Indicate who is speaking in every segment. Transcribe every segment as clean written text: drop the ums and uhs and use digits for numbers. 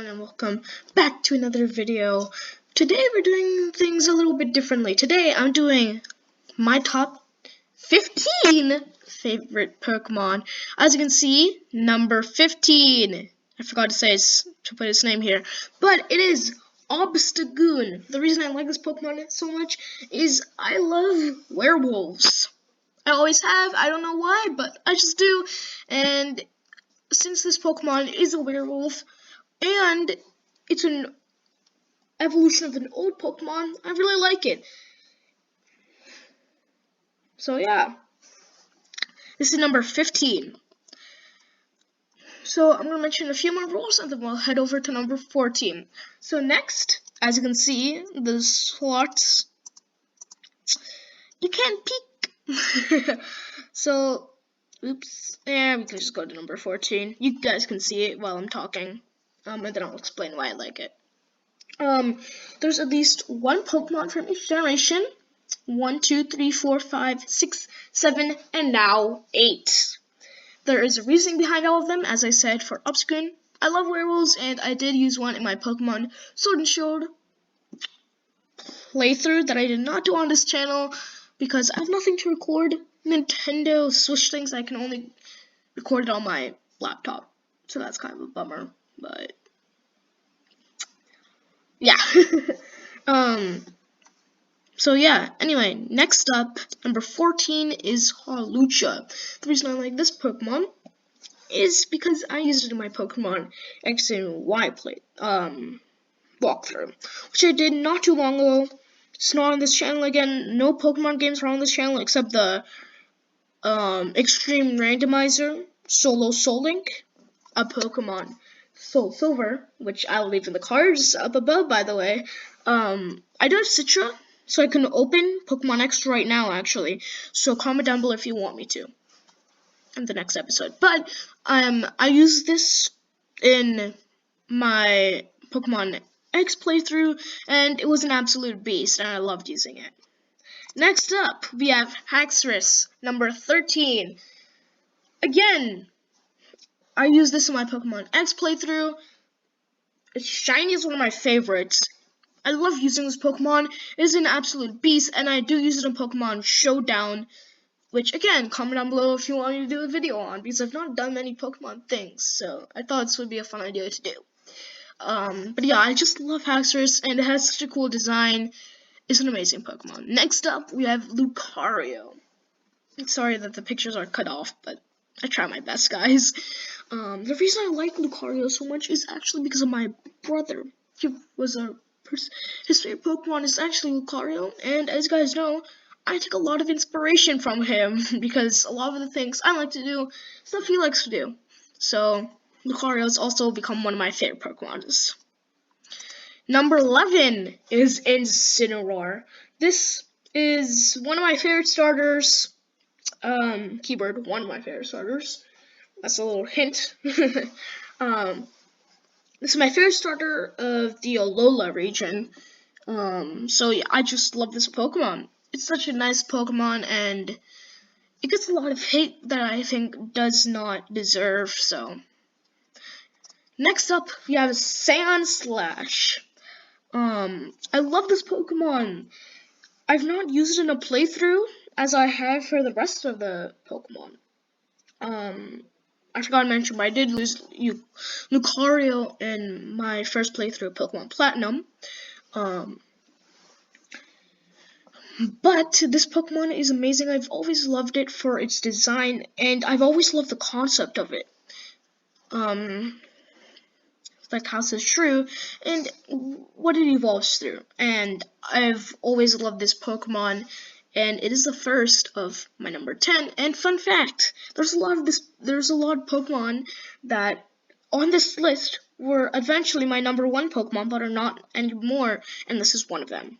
Speaker 1: everyone, and welcome back to another video. Today we're doing things a little bit differently. Today I'm doing my top 15 favorite Pokemon. As you can see, number 15. I forgot to put his name here, but it is Obstagoon. The reason I like this Pokemon so much is I love werewolves. I always have. I don't know why, but I just do. And since this Pokemon is a werewolf, and it's an evolution of an old Pokemon, I really like it. So yeah, this is number 15. So I'm going to mention a few more rules, and then we'll head over to number 14. So next, as you can see, the slots, you can't peek. So, oops, and we can just go to number 14. You guys can see it while I'm talking, and then I'll explain why I like it. There's at least one Pokemon from each generation. 1, 2, 3, 4, 5, 6, 7, and now 8. There is a reasoning behind all of them, as I said, for Obstagoon. I love werewolves, and I did use one in my Pokemon Sword and Shield playthrough that I did not do on this channel because I have nothing to record. Nintendo Switch things, I can only record it on my laptop, so that's kind of a bummer, but yeah. So yeah, anyway, next up, number 14 is Hawlucha. The reason I like this Pokemon is because I used it in my Pokemon X and Y walkthrough, which I did not too long ago. It's not on this channel again. No Pokemon games are on this channel except the Extreme Randomizer Solo Soul Link, a Pokemon Soul Silver, which I'll leave in the cards up above, by the way. I do have Citra, so I can open Pokemon X right now, actually. So comment down below if you want me to in the next episode. But I used this in my Pokemon X playthrough, and it was an absolute beast, and I loved using it. Next up, we have Haxorus, number 13. Again, I used this in my Pokemon X playthrough. Its shiny is one of my favorites. I love using this Pokemon. It is an absolute beast, and I do use it in Pokemon Showdown, which, again, comment down below if you want me to do a video on, because I've not done many Pokemon things, so I thought this would be a fun idea to do. But yeah, I just love Haxorus, and it has such a cool design. It's an amazing Pokemon. Next up, we have Lucario. Sorry that the pictures are cut off, but I try my best, guys. The reason I like Lucario so much is actually because of my brother. His favorite Pokemon is actually Lucario, and as you guys know, I take a lot of inspiration from him because a lot of the things I like to do, stuff he likes to do. So, Lucario has also become one of my favorite Pokemons. Number 11 is Incineroar. This is one of my favorite starters. Keyword, one of my favorite starters. That's a little hint. This is my favorite starter of the Alola region. So yeah, I just love this Pokemon. It's such a nice Pokemon, and it gets a lot of hate that I think does not deserve, so. Next up, we have Sandslash. I love this Pokemon. I've not used it in a playthrough as I have for the rest of the Pokemon. I forgot to mention, but I did lose Lucario in my first playthrough of Pokemon Platinum. But this Pokemon is amazing. I've always loved it for its design, and I've always loved the concept of it. Like how it's true, and what it evolves through. And I've always loved this Pokemon, and it is the first of my number 10. And fun fact, there's a lot of Pokemon that on this list were eventually my number 1 Pokemon, but are not anymore, and this is one of them.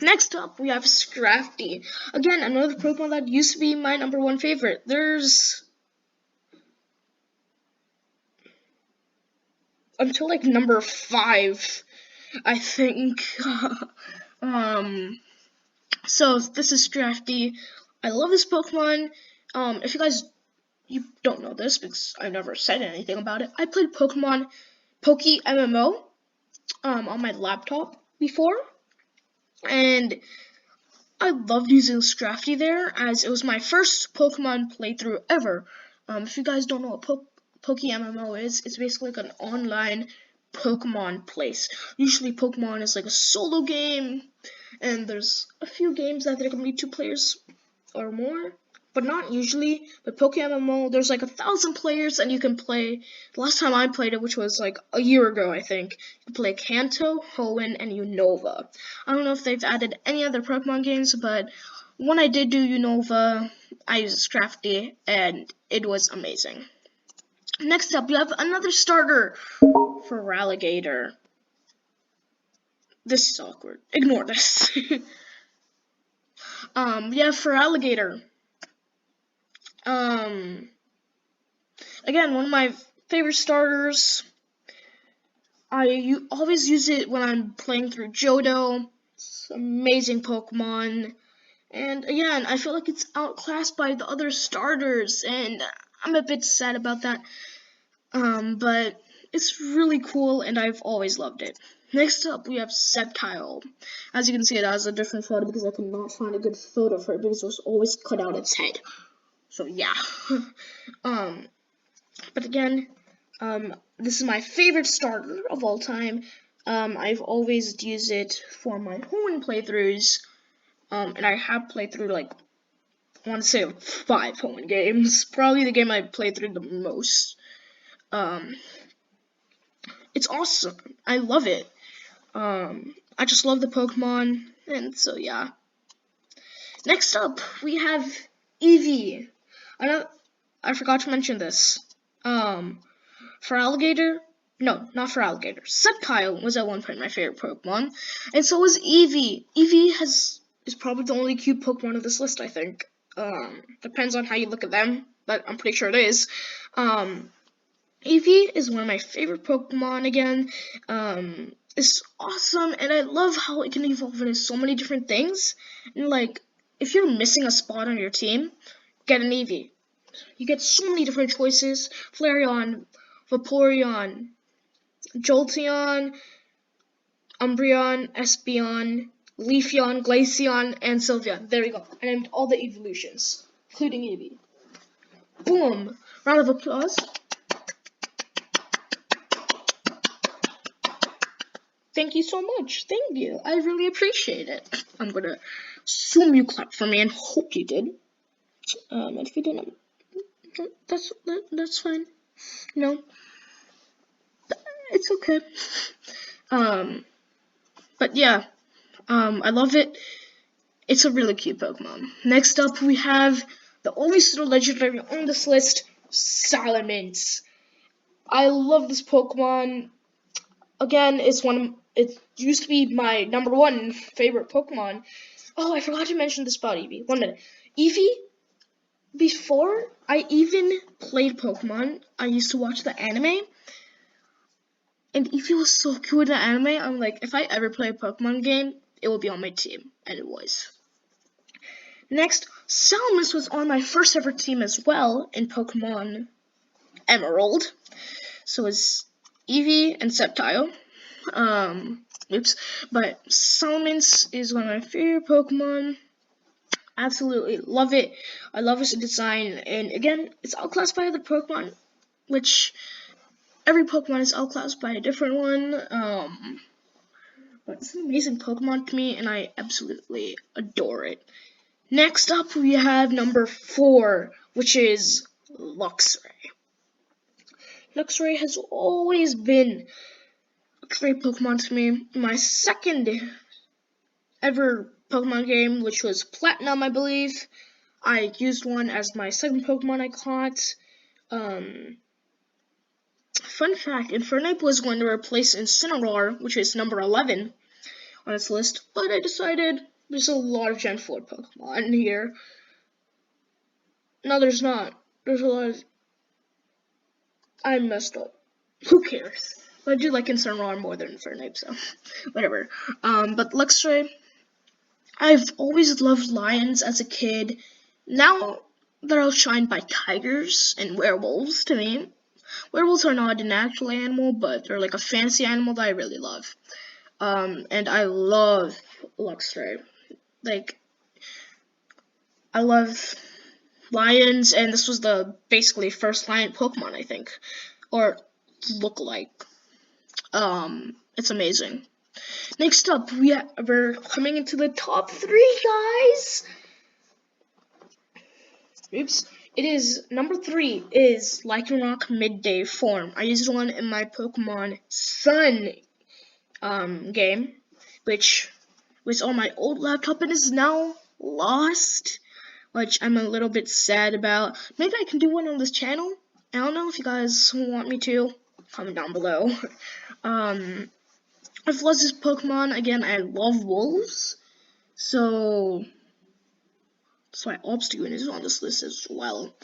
Speaker 1: Next up, we have Scrafty. Again, another Pokemon that used to be my number 1 favorite. There's until like number 5, I think. So this is Scrafty. I love this Pokemon. If you guys don't know this because I never said anything about it, I played Pokemon Poke MMO on my laptop before, and I loved using Scrafty there, as it was my first Pokemon playthrough ever. If you guys don't know what Poke MMO is, it's basically like an online Pokemon place. Usually Pokemon is like a solo game, and there's a few games that there can be 2 players or more, but not usually. But Poke MMO, there's like 1,000 players, and you can play. The last time I played it, which was like a year ago, I think, you can play Kanto, Hoenn, and Unova. I don't know if they've added any other Pokemon games, but when I did do Unova, I used Scrafty, and it was amazing. Next up, we have another starter for Ralligator. This is awkward. Ignore this. Yeah, for Alligator. Again, one of my favorite starters. I always use it when I'm playing through Johto. It's an amazing Pokemon. And again, I feel like it's outclassed by the other starters, and I'm a bit sad about that. But it's really cool, and I've always loved it. Next up, we have Sceptile. As you can see, it has a different photo because I could not find a good photo for it because it was always cut out its head. So yeah. But again, this is my favorite starter of all time. I've always used it for my Hoenn playthroughs. And I have played through like, I want to say 5 Hoenn games. Probably the game I played through the most. It's awesome. I love it. I just love the Pokemon, and so yeah. Next up, we have Eevee. I forgot to mention this. For Alligator, no, not for Alligator. Sceptile was at one point my favorite Pokemon, and so was Eevee. Eevee is probably the only cute Pokemon of this list, I think. Depends on how you look at them, but I'm pretty sure it is. Eevee is one of my favorite Pokemon again. It's awesome, and I love how it can evolve into so many different things. And like, if you're missing a spot on your team, get an Eevee. You get so many different choices. Flareon, Vaporeon, Jolteon, Umbreon, Espeon, Leafeon, Glaceon, and Sylveon. There we go. I named all the evolutions, including Eevee. Boom! Round of applause. Thank you so much. Thank you. I really appreciate it. I'm gonna assume you clapped for me and hope you did. And if you didn't, that's fine. No, it's okay. But yeah, I love it. It's a really cute Pokemon. Next up, we have the only pseudo legendary on this list, Salamence. I love this Pokemon. Again, it used to be my #1 favorite Pokemon. Oh, I forgot to mention this about Eevee. 1 minute. Eevee, before I even played Pokemon, I used to watch the anime. And Eevee was so cute in the anime. I'm like, if I ever play a Pokemon game, it will be on my team. And it was. Next, Salamence was on my first ever team as well in Pokemon Emerald. So it's Eevee and Sceptile. But Salamence is one of my favorite Pokemon. Absolutely love it. I love its design, and again, it's outclassed by other Pokemon, which every Pokemon is outclassed by a different one. But it's an amazing Pokemon to me, and I absolutely adore it. Next up, we have number 4, which is Luxray. Luxray has always been a great Pokemon to me. My second ever Pokemon game, which was Platinum, I believe. I used one as my second Pokemon I caught. Fun fact, Infernape was going to replace Incineroar, which is number 11 on its list, but I decided there's a lot of Gen 4 Pokemon here. No, there's not. There's a lot of... I messed up. Who cares? But I do like Incineroar more than Infernape, so whatever. But Luxray, I've always loved lions as a kid. Now they're outshined by tigers and werewolves to me. Werewolves are not an actual animal, but they're like a fantasy animal that I really love. And I love Luxray. Like, I love lions, and this was the basically first lion Pokemon, I think, or look like. It's amazing. Next up, we're coming into the top 3, guys. Oops. It is number 3 is Lycanroc Midday Form. I used one in my Pokemon Sun game, which was on my old laptop and is now lost, which I'm a little bit sad about. Maybe I can do one on this channel. I don't know if you guys want me to. Comment down below. I've lost this Pokemon. Again, I love wolves, so that's why Obstagoon is on this list as well.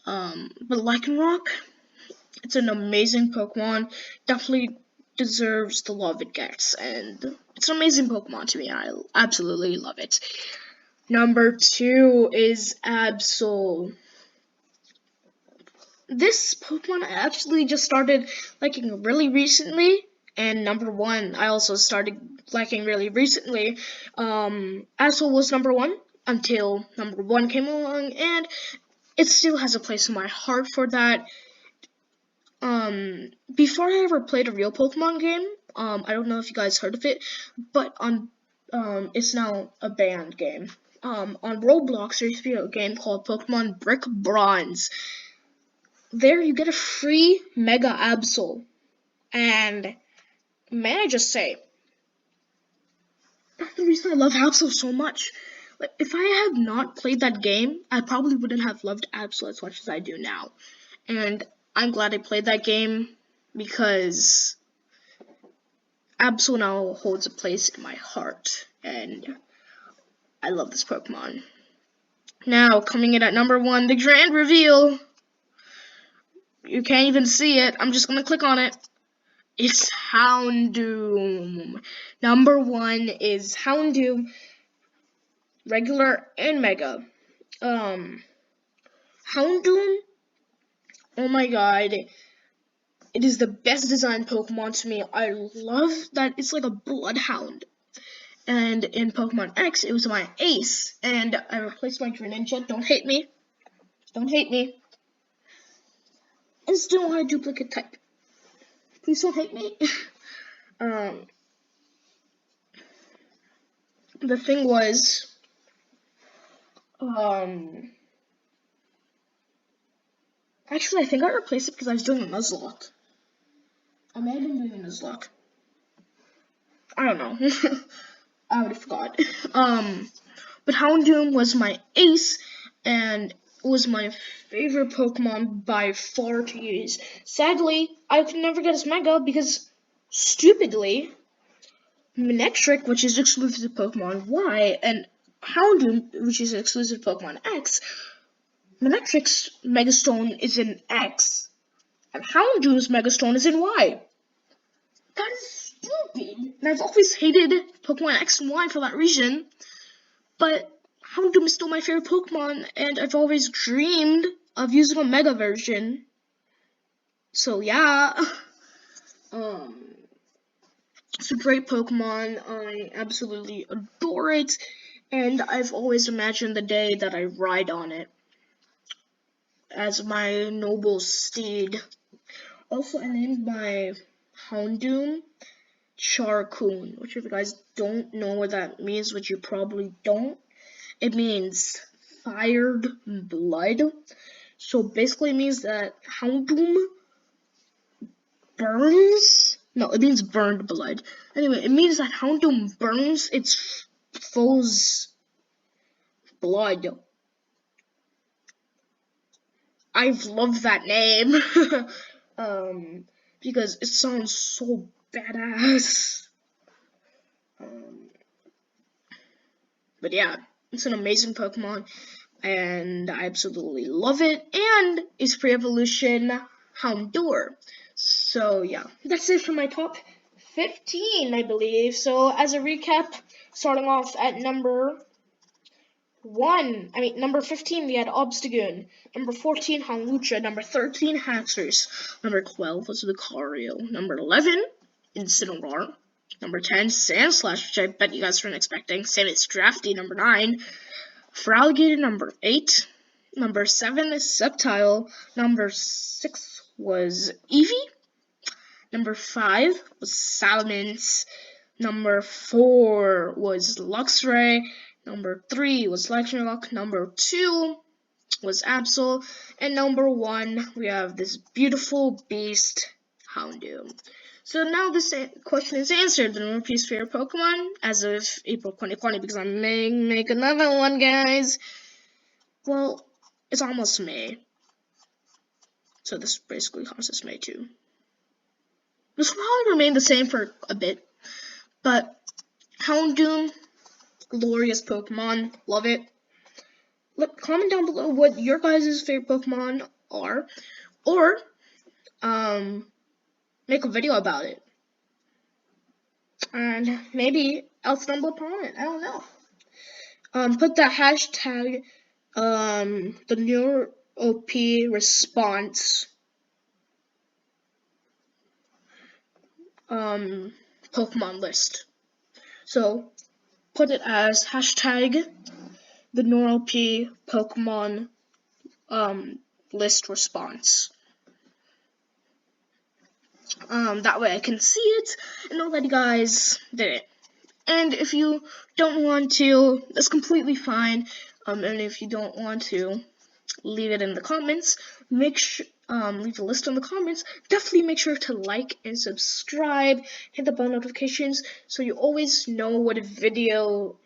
Speaker 1: But Lycanroc, it's an amazing Pokemon. Definitely deserves the love it gets, and it's an amazing Pokemon to me. I absolutely love it. Number 2 is Absol. This Pokemon I actually just started liking really recently, and number 1 I also started liking really recently. Absol was number 1 until number 1 came along, and it still has a place in my heart for that. Before I ever played a real Pokemon game, I don't know if you guys heard of it, but it's now a banned game. On Roblox, there used to be a game called Pokemon Brick Bronze. There you get a free Mega Absol, and may I just say, that's the reason I love Absol so much. Like, if I had not played that game, I probably wouldn't have loved Absol as much as I do now. And I'm glad I played that game, because Absol now holds a place in my heart, and I love this Pokemon. Now, coming in at number 1, the grand reveal. You can't even see it. I'm just gonna click on it. It's Houndoom. Number 1 is Houndoom, regular and Mega. Houndoom, oh my god, it is the best designed Pokemon to me. I love that it's like a bloodhound. And in Pokemon X, it was my ace, and I replaced my Greninja. Don't hate me. Don't hate me. And still want a duplicate type. Please don't hate me. The thing was, actually, I think I replaced it because I was doing a Nuzlocke. I may have been doing a Nuzlocke. I don't know. I already forgot. But Houndoom was my ace, and it was my favorite Pokemon by far to use. Sadly, I could never get his Mega because, stupidly, Manectric, which is exclusive to Pokemon Y, and Houndoom, which is exclusive to Pokemon X, Manectric's Megastone is in X, and Houndoom's Megastone is in Y. That is stupid, and I've always hated Pokemon X and Y for that reason, but Houndoom is still my favorite Pokemon, and I've always dreamed of using a Mega version. So yeah, it's a great Pokemon. I absolutely adore it, and I've always imagined the day that I ride on it as my noble steed. Also, I named my Houndoom Charcoon, which if you guys don't know what that means, which you probably don't, it means fired blood. So basically it means that Houndoom burns. No, it means burned blood. Anyway, it means that Houndoom burns its foe's blood. I've loved that name. Because it sounds so badass. But yeah, it's an amazing Pokemon, and I absolutely love it, and it's pre-evolution Houndour. So yeah, that's it for my top 15, I believe. So as a recap, starting off at number number 15, we had Obstagoon. Number 14, Hanlucha. Number 13, Haxorus. Number 12 was Lucario. Number 11, Incineroar. Number 10, Sandslash, which I bet you guys weren't expecting. Same as Drafty. Number 9, Feraligatr. Number 8. Number 7 is Sceptile. Number 6 was Eevee. Number 5 was Salamence. Number 4 was Luxray. Number 3 was Electrolux. Number 2 was Absol. And number 1, we have this beautiful beast, Houndoom. So now this question is answered. The TheNurOP's favorite Pokemon as of April 2020, because I may make another one, guys. Well, it's almost May. So this basically counts as May too. This will probably remain the same for a bit. But Houndoom, glorious Pokemon, love it. Comment down below what your guys' favorite Pokemon are, or make a video about it, and maybe I'll stumble upon it. I don't know. Put the hashtag TheNurOP response Pokemon list. So put it as hashtag TheNurOP Pokemon list response. That way I can see it and know that you guys did it. And if you don't want to, that's completely fine. And if you don't want to, leave it in the comments. Make sure leave a list in the comments. Definitely make sure to like and subscribe. Hit the bell notifications so you always know what video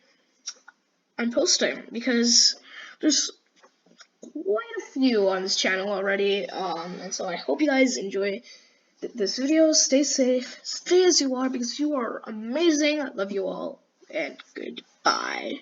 Speaker 1: I'm posting, because there's quite a few on this channel already. And so I hope you guys enjoy this video. Stay safe, stay as you are, because you are amazing. I love you all, and goodbye.